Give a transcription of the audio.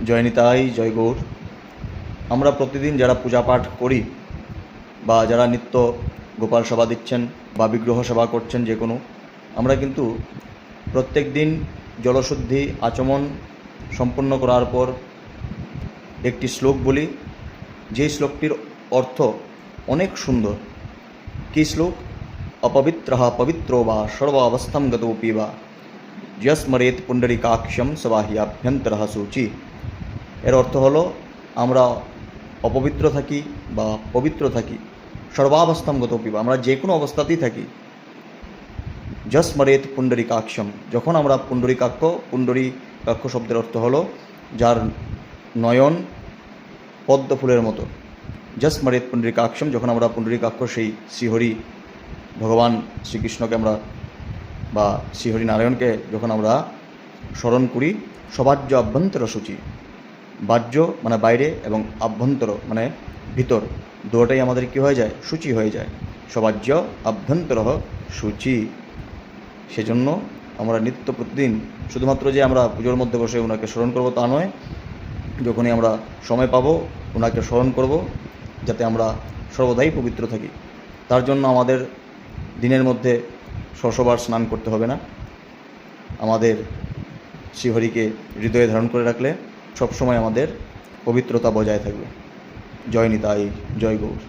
জয় নিতাই, জয় গৌর। আমরা প্রতিদিন যারা পূজা পাঠ করি বা যারা নিত্য গোপাল সেবা দিচ্ছেন বা বিগ্রহ সেবা করছেন, যে কোনো, আমরা কিন্তু প্রত্যেক দিন জলশুদ্ধি আচমন সম্পন্ন করার পর একটি শ্লোক বলি, যেই শ্লোকটির অর্থ অনেক সুন্দর। কী শ্লোক? অপবিত্রঃ পবিত্রো বা সর্বাবস্থাম গতোপি বা যস্মরেত পুণ্ডরীকাক্ষম সবাহ্যাভ্যন্তরঃ শুচি। এর অর্থ হলো, আমরা অপবিত্র থাকি বা পবিত্র থাকি, সর্বাবস্থাম গতোপি বা আমরা যে কোনো অবস্থাতেই থাকি। যস্মরেত পুণ্ডরীকাক্ষম, যখন আমরা পুণ্ডরীকাক্ষ শব্দের অর্থ হলো যার নয়ন পদ্ম ফুলের মতো। যস্মরেত পুণ্ডরীকাক্ষম, যখন আমরা পুণ্ডরীকাক্ষ সেই শ্রীহরি ভগবান শ্রীকৃষ্ণকে আমরা বা শ্রীহরি নারায়ণকে যখন আমরা স্মরণ করি, সবাহ্য আভ্যন্তর শুচি। বাহ্য মানে বাইরে এবং আভ্যন্তর মানে ভিতর, দুটোটাই আমাদের কী হয়ে যায়? শুচি হয়ে যায়। সবাহ্য আভ্যন্তর শুচি। সেজন্য আমরা নিত্য প্রতিদিন শুধুমাত্র যে আমরা পুজোর মধ্যে বসে ওনাকে স্মরণ করব তা নয়, যখনই আমরা সময় পাবো ওনাকে স্মরণ করব, যাতে আমরা সর্বদাই পবিত্র থাকি। তার জন্য আমাদের দিনের মধ্যে 100 বার স্নান করতে হবে না। আমাদের শ্রীহরিকে হৃদয়ে ধারণ করে রাখলে সবসময় আমাদের পবিত্রতা বজায় থাকবে। জয় নিতাই, জয় গৌর।